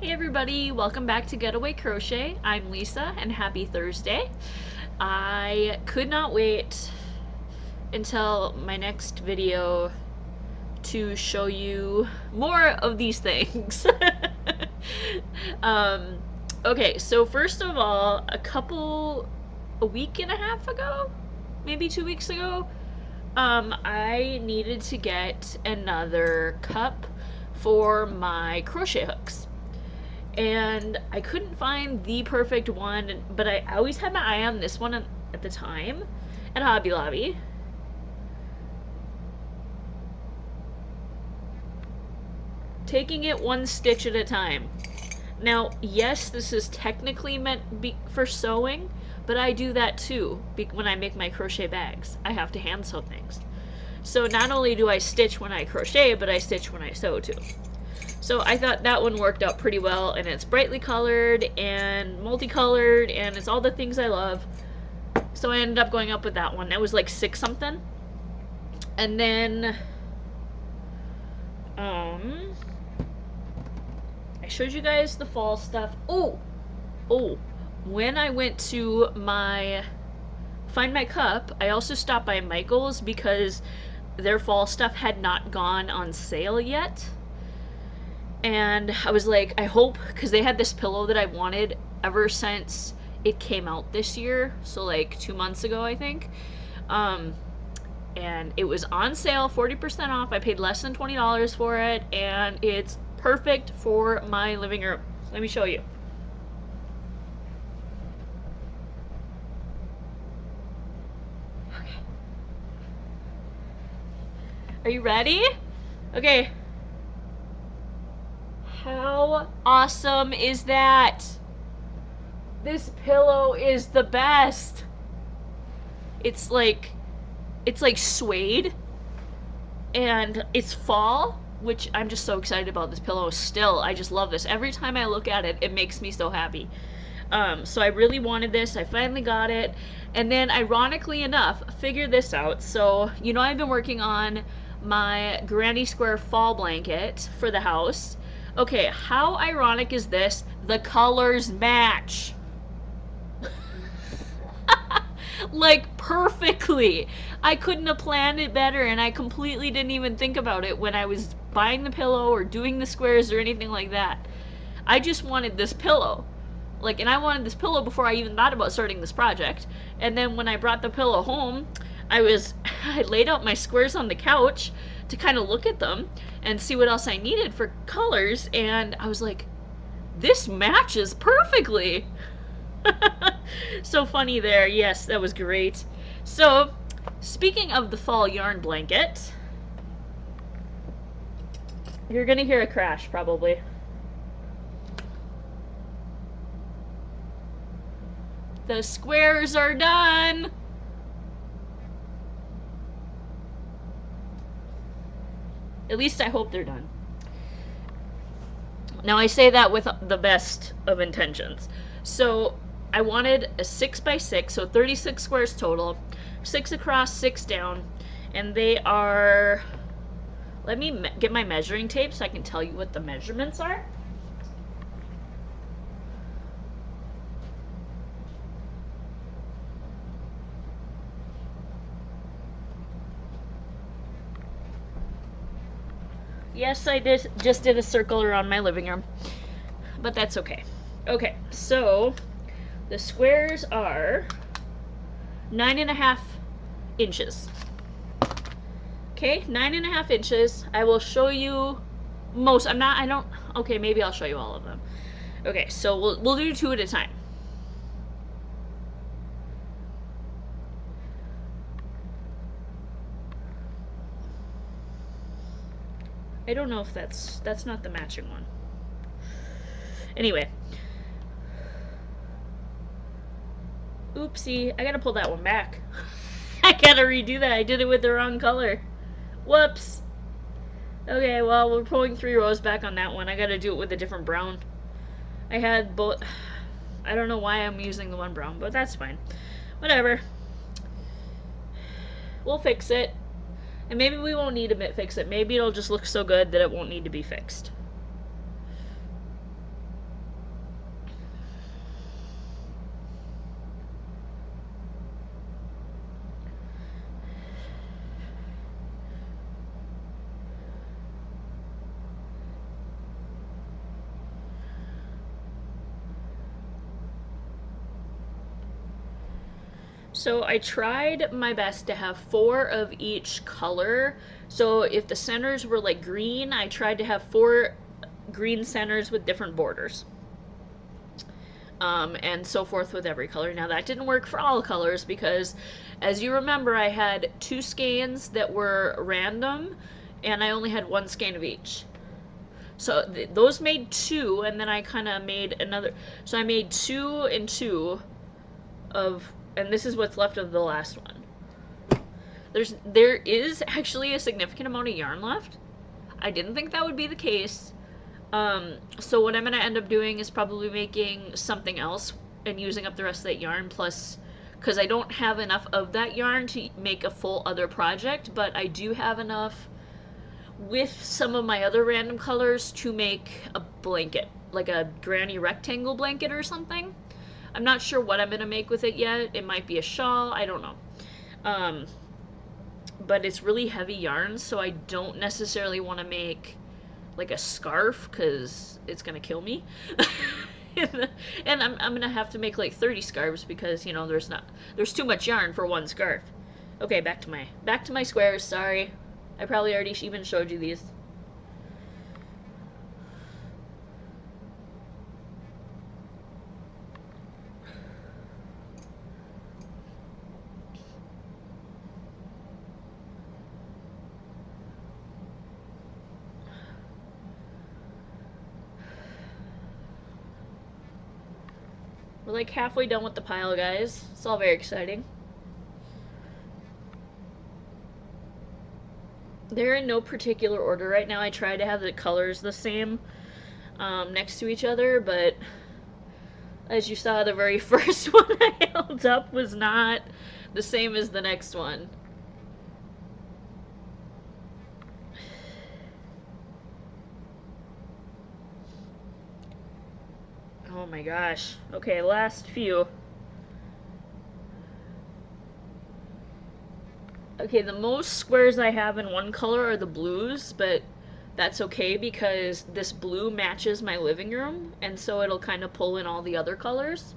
Hey everybody, welcome back to Getaway Crochet. I'm Lisa and happy Thursday. I could not wait until my next video to show you more of these things. Okay, so first of all, a week and a half ago, maybe 2 weeks ago, I needed to get another cup for my crochet hooks. And I couldn't find the perfect one, but I always had my eye on this one at the time at Hobby Lobby. Taking it one stitch at a time. Now, yes, this is technically meant for sewing, but I do that too when I make my crochet bags. I have to hand sew things. So not only do I stitch when I crochet, but I stitch when I sew too. So I thought that one worked out pretty well, and it's brightly colored and multicolored, and it's all the things I love. So I ended up going up with that one. It was like $6 something. And then I showed you guys the fall stuff. Oh, when I went to Find My Cup, I also stopped by Michael's because their fall stuff had not gone on sale yet. And I was like, I hope, because they had this pillow that I wanted ever since it came out this year, so like 2 months ago, I think. And it was on sale, 40% off. I paid less than $20 for it, and it's perfect for my living room. Let me show you. Okay. Are you ready? Okay. How awesome is that? This pillow is the best. It's like suede, and it's fall, which I'm just so excited about this pillow still. I just love this. Every time I look at it, it makes me so happy. So I really wanted this. I finally got it. And then, ironically enough, figure this out. So, you know, I've been working on my Granny Square fall blanket for the house. Okay, how ironic is this? The colors match. Like, perfectly. I couldn't have planned it better, and I completely didn't even think about it when I was buying the pillow or doing the squares or anything like that. I just wanted this pillow. Like, and I wanted this pillow before I even thought about starting this project. And then when I brought the pillow home, I laid out my squares on the couch to kind of look at them and see what else I needed for colors, and I was like, this matches perfectly. So funny there. Yes, that was great. So, speaking of the fall yarn blanket, you're gonna hear a crash probably. The squares are done. At least I hope they're done. Now I say that with the best of intentions. So I wanted a 6x6, so 36 squares total, 6 across, 6 down, and they are, let me get my measuring tape so I can tell you what the measurements are. Yes, I just did a circle around my living room, but that's okay. Okay, so the squares are 9.5 inches. Okay, 9.5 inches. I will show you most. Okay, maybe I'll show you all of them. Okay, so we'll do 2 at a time. I don't know if that's not the matching one. Anyway. Oopsie, I gotta pull that one back. I gotta redo that. I did it with the wrong color. Whoops. Okay, well, we're pulling 3 rows back on that one. I gotta do it with a different brown. I had both. I don't know why I'm using the one brown, but that's fine. Whatever. We'll fix it. And maybe we won't need to fix it. Maybe it'll just look so good that it won't need to be fixed. So I tried my best to have 4 of each color. So if the centers were like green, I tried to have 4 green centers with different borders. And so forth with every color. Now that didn't work for all colors because, as you remember, I had 2 skeins that were random, and I only had 1 skein of each. So those made 2, and then I kind of made another. So I made 2 and 2 of, and this is what's left of the last one. There is actually a significant amount of yarn left. I didn't think that would be the case. So what I'm going to end up doing is probably making something else and using up the rest of that yarn, plus, because I don't have enough of that yarn to make a full other project, but I do have enough with some of my other random colors to make a blanket, like a granny rectangle blanket or something. I'm not sure what I'm going to make with it yet. It might be a shawl, I don't know. But it's really heavy yarn, so I don't necessarily want to make like a scarf because it's gonna kill me. And I'm gonna have to make like 30 scarves because, you know, there's too much yarn for 1 scarf. Okay, back to my squares. Sorry, I probably already even showed you these. We're like halfway done with the pile, guys. It's all very exciting. They're in no particular order right now. I try to have the colors the same next to each other, but as you saw, the very first one I held up was not the same as the next one. Oh my gosh. Okay, last few. Okay, the most squares I have in one color are the blues, but that's okay because this blue matches my living room, and so it'll kind of pull in all the other colors.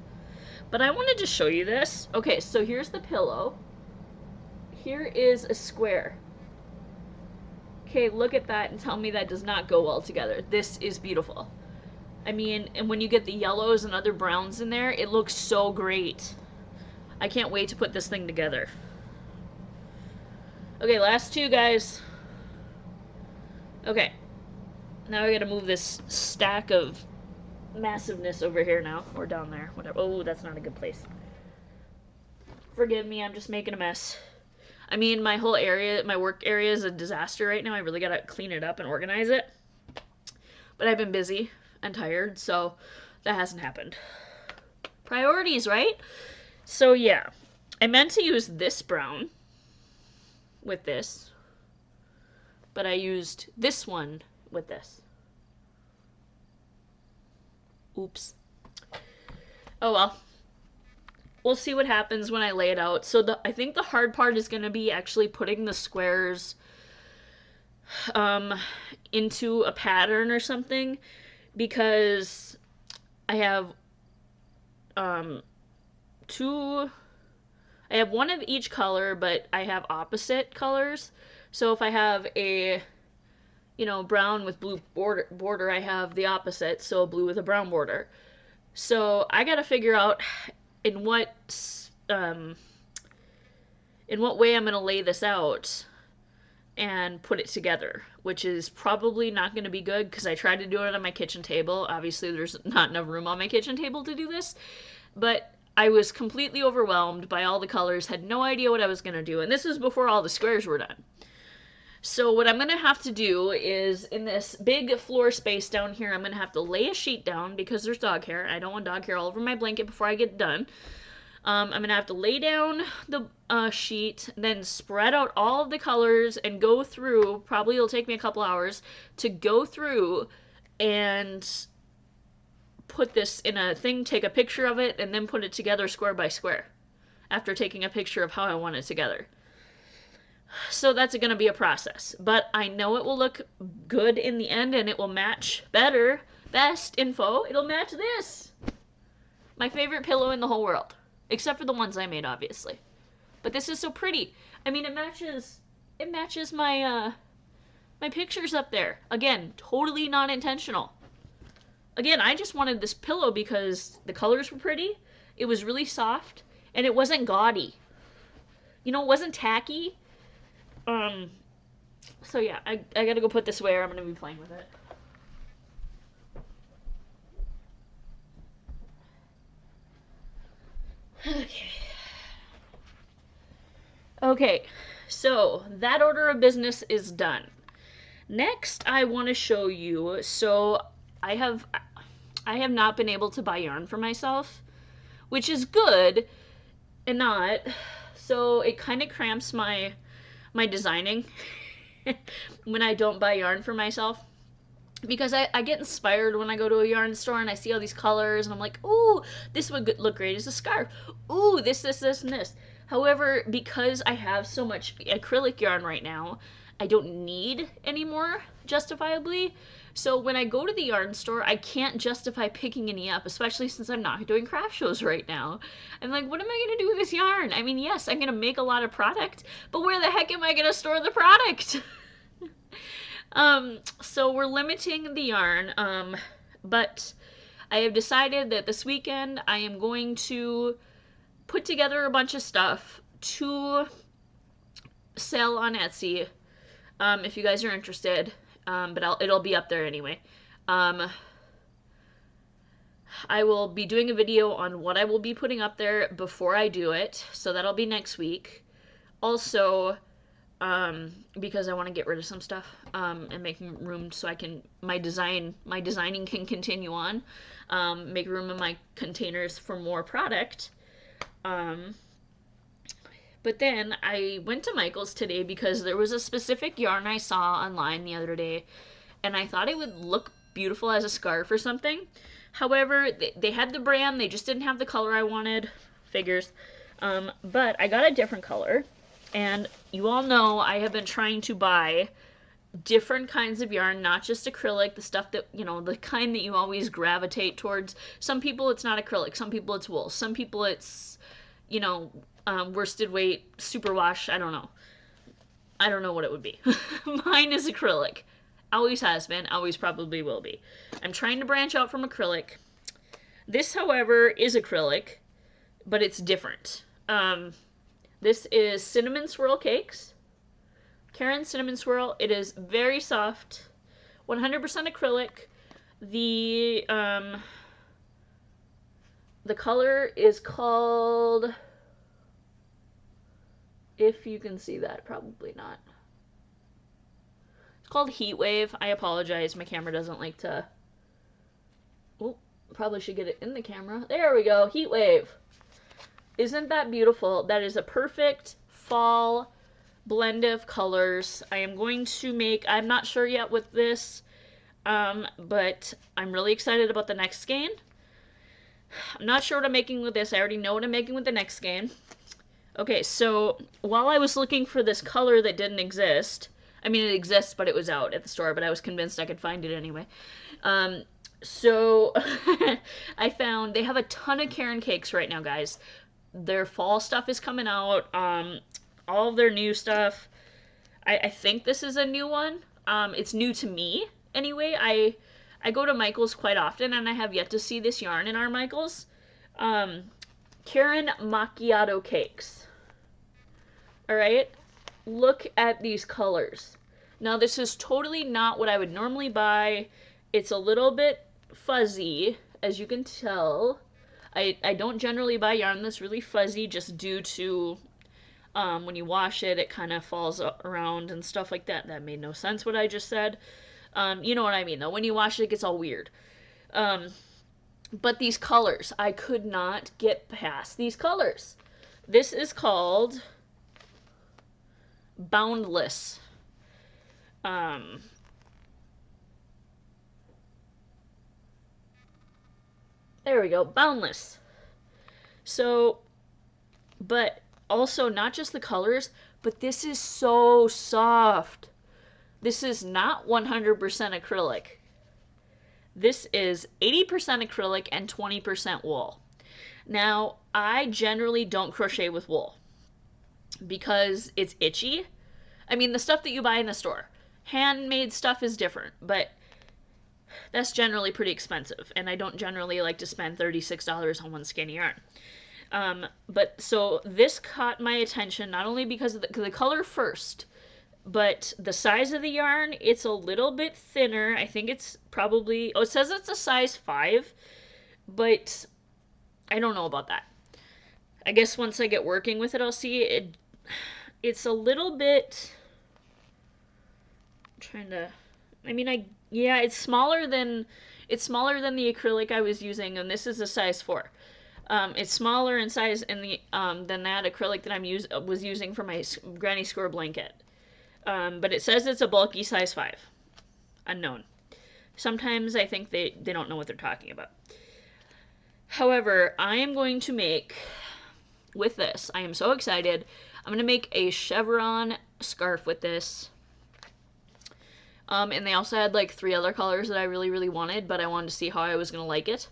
But I wanted to show you this. Okay, so here's the pillow. Here is a square. Okay, look at that and tell me that does not go well together. This is beautiful. I mean, and when you get the yellows and other browns in there, it looks so great. I can't wait to put this thing together. Okay, last 2, guys. Okay. Now I gotta move this stack of massiveness over here now. Or down there. Whatever. Oh, that's not a good place. Forgive me, I'm just making a mess. I mean, my whole area, my work area is a disaster right now. I really gotta clean it up and organize it. But I've been busy and tired, so that hasn't happened. Priorities, right? So yeah, I meant to use this brown with this, but I used this one with this. Oops. Oh well. We'll see what happens when I lay it out. So I think the hard part is going to be actually putting the squares into a pattern or something, because I have 2. I have 1 of each color, but I have opposite colors. So if I have a, you know, brown with blue border, I have the opposite, so a blue with a brown border. So I gotta figure out in what way I'm gonna lay this out and put it together, which is probably not going to be good because I tried to do it on my kitchen table. Obviously, there's not enough room on my kitchen table to do this, but I was completely overwhelmed by all the colors, had no idea what I was going to do, and this is before all the squares were done. So what I'm going to have to do is, in this big floor space down here, I'm going to have to lay a sheet down because there's dog hair. I don't want dog hair all over my blanket before I get done. I'm going to have to lay down the sheet, then spread out all of the colors and go through, probably it'll take me a couple hours, to go through and put this in a thing, take a picture of it, and then put it together square by square after taking a picture of how I want it together. So that's going to be a process, but I know it will look good in the end, and it will match best info, it'll match this. My favorite pillow in the whole world. Except for the ones I made, obviously. But this is so pretty. I mean, it matches my my pictures up there. Again, totally not intentional. Again, I just wanted this pillow because the colors were pretty. It was really soft and it wasn't gaudy. You know, it wasn't tacky. Um so yeah, I got to go put this away or I'm going to be playing with it. Okay. Okay, so that order of business is done. Next, I want to show you. So I have I have not been able to buy yarn for myself, which is good and not. So it kind of cramps my designing when I don't buy yarn for myself. Because I get inspired when I go to a yarn store and I see all these colors and I'm like, ooh, this would look great as a scarf. Ooh, this, and this. However, because I have so much acrylic yarn right now, I don't need any more, justifiably. So when I go to the yarn store, I can't justify picking any up, especially since I'm not doing craft shows right now. I'm like, what am I going to do with this yarn? I mean, yes, I'm going to make a lot of product, but where the heck am I going to store the product? So we're limiting the yarn, but I have decided that this weekend I am going to put together a bunch of stuff to sell on Etsy, if you guys are interested, but it'll be up there anyway. I will be doing a video on what I will be putting up there before I do it, so that'll be next week. Also, because I want to get rid of some stuff, and making room so I can, my designing can continue on, make room in my containers for more product. But then I went to Michael's today because there was a specific yarn I saw online the other day, and I thought it would look beautiful as a scarf or something. However, they had the brand, they just didn't have the color I wanted. Figures. But I got a different color. And you all know I have been trying to buy different kinds of yarn, not just acrylic, the stuff that, you know, the kind that you always gravitate towards. Some people it's not acrylic, some people it's wool, some people it's, you know, worsted weight, superwash, I don't know. I don't know what it would be. Mine is acrylic. Always has been, always probably will be. I'm trying to branch out from acrylic. This, however, is acrylic, but it's different. This is Cinnamon Swirl Cakes. Karen Cinnamon Swirl. It is very soft. 100% acrylic. The color is called... If you can see that, probably not. It's called Heat Wave. I apologize. My camera doesn't like to... Oh, probably should get it in the camera. There we go. Heat Wave. Isn't that beautiful? That is a perfect fall blend of colors. I am going to make, I'm not sure yet with this, but I'm really excited about the next skein. I'm not sure what I'm making with this. I already know what I'm making with the next skein. Okay, so while I was looking for this color that didn't exist, I mean it exists, but it was out at the store, but I was convinced I could find it anyway. So I found, they have a ton of Karen cakes right now, guys. Their fall stuff is coming out, all of their new stuff. I think this is a new one. It's new to me, anyway. I go to Michael's quite often, and I have yet to see this yarn in our Michael's. Karen Macchiato Cakes. Alright? Look at these colors. Now, this is totally not what I would normally buy. It's a little bit fuzzy, as you can tell. I don't generally buy yarn that's really fuzzy just due to when you wash it, it kind of falls around and stuff like that. That made no sense what I just said. You know what I mean, though. When you wash it, it gets all weird. But these colors, I could not get past these colors. This is called Boundless. There we go, Boundless. So, but also not just the colors, but this is so soft. This is not 100% acrylic. This is 80% acrylic and 20% wool. Now, I generally don't crochet with wool. because it's itchy. I mean, the stuff that you buy in the store, handmade stuff is different, but that's generally pretty expensive, and I don't generally like to spend $36 on one skein of yarn. But so this caught my attention not only because of the color first, but the size of the yarn. It's a little bit thinner. I think it's probably, oh, it says it's a size 5, but I don't know about that. I guess once I get working with it, I'll see it. It's a little bit, I'm trying to, I mean, yeah, it's smaller than the acrylic I was using, and this is a size 4. It's smaller in size in the than that acrylic that was using for my granny square blanket. But it says it's a bulky size 5. Unknown. Sometimes I think they don't know what they're talking about. However, I am going to make, with this, I am so excited, I'm going to make a chevron scarf with this. And they also had like 3 other colors that I really, really wanted, but I wanted to see how I was going to like it.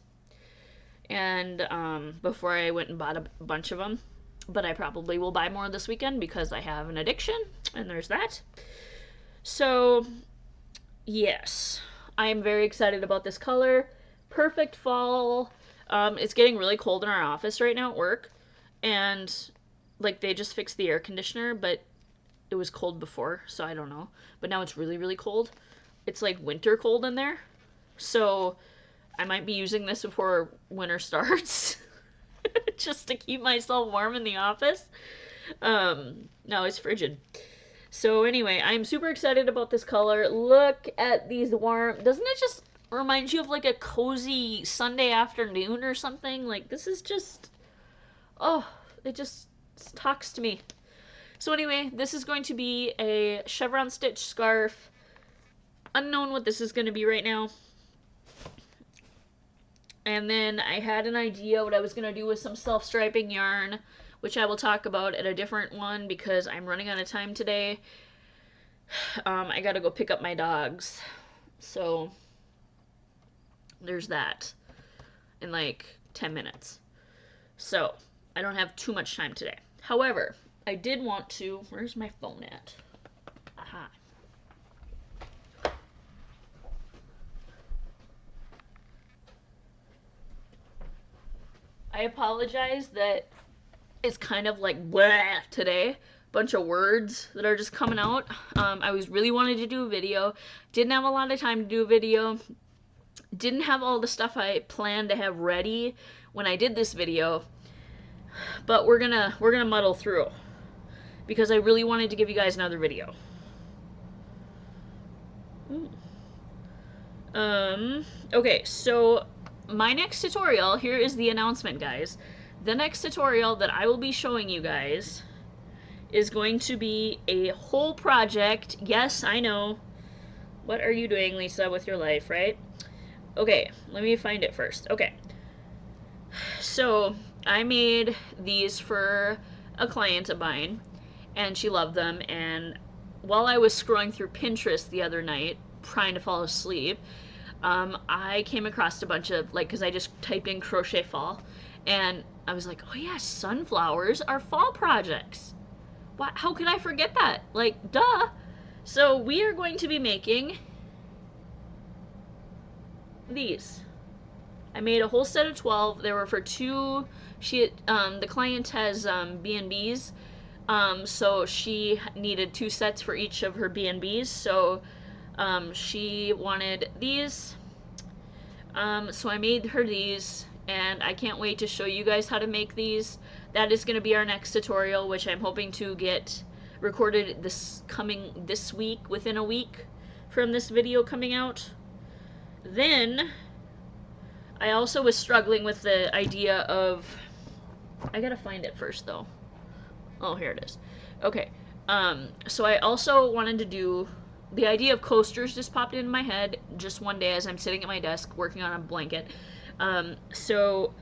And before I went and bought a bunch of them. But I probably will buy more this weekend because I have an addiction, and there's that. So, yes, I am very excited about this color. Perfect fall. It's getting really cold in our office right now at work, and like they just fixed the air conditioner, but it was cold before, so I don't know. But now it's really, really cold. It's like winter cold in there, so I might be using this before winter starts. Just to keep myself warm in the office. No, it's frigid. So anyway, I'm super excited about this color. Look at these warm, doesn't it just remind you of like a cozy Sunday afternoon or something? Like this is just, oh, it just talks to me. So anyway, this is going to be a chevron stitch scarf. Unknown what this is going to be right now. And then I had an idea what I was going to do with some self-striping yarn, which I will talk about at a different one because I'm running out of time today. I got to go pick up my dogs. So there's that in like 10 minutes. So I don't have too much time today. However, I did want to, where's my phone at? Aha. I apologize that it's kind of like bleh today. Bunch of words that are just coming out. I was really wanted to do a video. Didn't have a lot of time to do a video. Didn't have all the stuff I planned to have ready when I did this video. But we're gonna muddle through because I really wanted to give you guys another video. Okay, so my next tutorial, here is the announcement, guys. The next tutorial that I will be showing you guys is going to be a whole project. Yes, I know. What are you doing, Lisa, with your life, right? Okay, let me find it first. Okay. So, I made these for a client of mine, and she loved them, and while I was scrolling through Pinterest the other night, trying to fall asleep, I came across a bunch of, like, because I just typed in crochet fall, and I was like, oh yeah, sunflowers are fall projects. What? How could I forget that? Like, duh. So we are going to be making these. I made a whole set of 12. They were for 2. The client has B&Bs, so she needed 2 sets for each of her B&Bs. So she wanted these. So I made her these, and I can't wait to show you guys how to make these. That is going to be our next tutorial, which I'm hoping to get recorded this week, within a week from this video coming out. Then I also was struggling with the idea of, I gotta find it first though. Oh, here it is. Okay, so I also wanted to do, the idea of coasters just popped into my head just one day as I'm sitting at my desk working on a blanket. So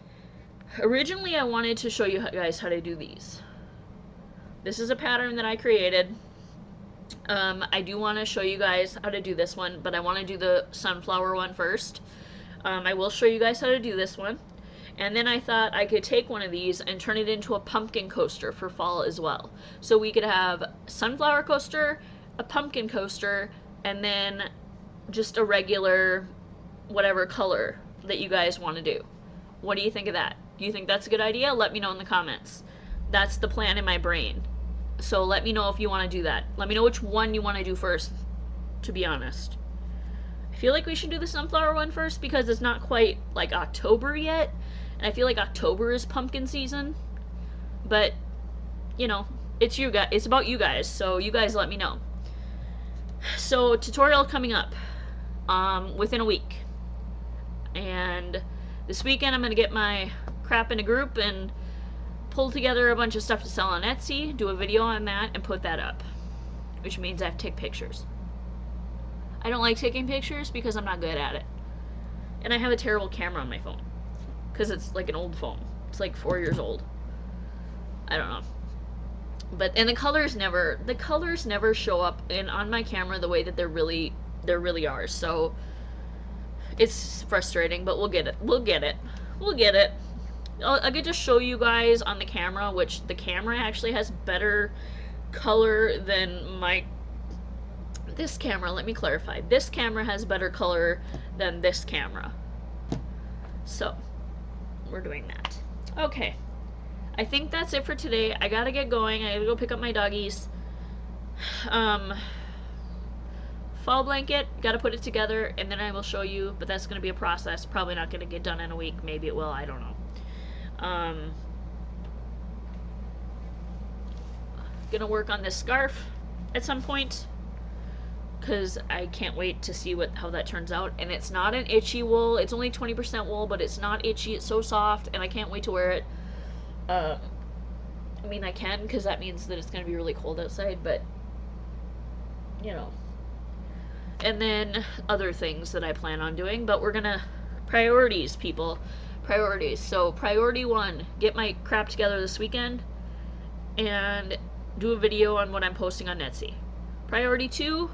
originally I wanted to show you guys how to do these. This is a pattern that I created. I do want to show you guys how to do this one, but I want to do the sunflower one first. I will show you guys how to do this one. And then I thought I could take one of these and turn it into a pumpkin coaster for fall as well. So we could have sunflower coaster, a pumpkin coaster, and then just a regular whatever color that you guys want to do. What do you think of that? Do you think that's a good idea? Let me know in the comments. That's the plan in my brain. So let me know if you want to do that. Let me know which one you want to do first, to be honest. I feel like we should do the sunflower one first because it's not quite like October yet. And I feel like October is pumpkin season. But, you know, it's you guys. It's about you guys. So you guys let me know. So tutorial coming up within a week. And this weekend I'm going to get my crap in a group and pull together a bunch of stuff to sell on Etsy, do a video on that, and put that up. Which means I have to take pictures. I don't like taking pictures because I'm not good at it. And I have a terrible camera on my phone. Because it's like an old phone. It's like 4 years old. I don't know. But, and the colors never show up on my camera the way that they really are. So, it's frustrating, but we'll get it. We'll get it. I could just show you guys on the camera, which the camera actually has better color than this camera. Let me clarify. This camera has better color than this camera. So, we're doing that. Okay. I think that's it for today. I gotta get going. I gotta go pick up my doggies. Fall blanket, gotta put it together, and then I will show you, but that's gonna be a process. Probably not gonna get done in a week. Maybe it will. I don't know. Gonna work on this scarf at some point because I can't wait to see how that turns out. And it's not an itchy wool. It's only 20% wool, but it's not itchy. It's so soft, and I can't wait to wear it. I mean, I can because that means that it's gonna be really cold outside, but you know. And then other things that I plan on doing, but we're gonna priorities, people. Priorities. So priority 1, get my crap together this weekend and do a video on what I'm posting on Etsy. Priority 2,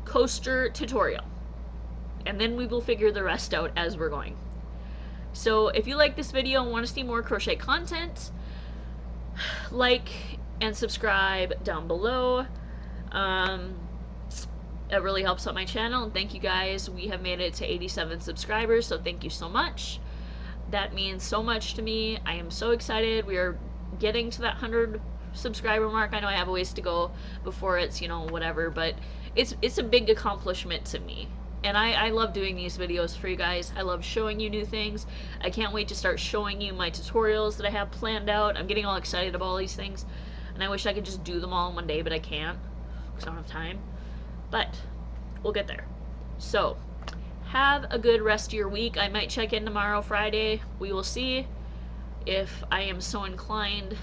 coaster tutorial. And then we will figure the rest out as we're going. So if you like this video and want to see more crochet content, like and subscribe down below. It really helps out my channel, and thank you guys. We have made it to 87 subscribers, so thank you so much. That means so much to me. I am so excited. We are getting to that 100 subscriber mark. I know I have a ways to go before it's, you know, whatever, but it's a big accomplishment to me. And I love doing these videos for you guys. I love showing you new things. I can't wait to start showing you my tutorials that I have planned out. I'm getting all excited about all these things, and I wish I could just do them all in one day, but I can't because I don't have time. But we'll get there. So, have a good rest of your week. I might check in tomorrow, Friday. We will see if I am so inclined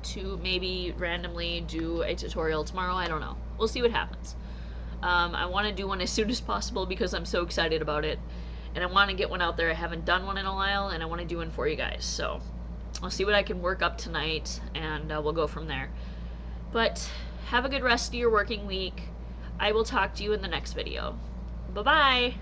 to maybe randomly do a tutorial tomorrow. I don't know. We'll see what happens. I want to do one as soon as possible because I'm so excited about it. And I want to get one out there. I haven't done one in a while, and I want to do one for you guys. So, I'll see what I can work up tonight, and we'll go from there. But, have a good rest of your working week. I will talk to you in the next video. Bye-bye!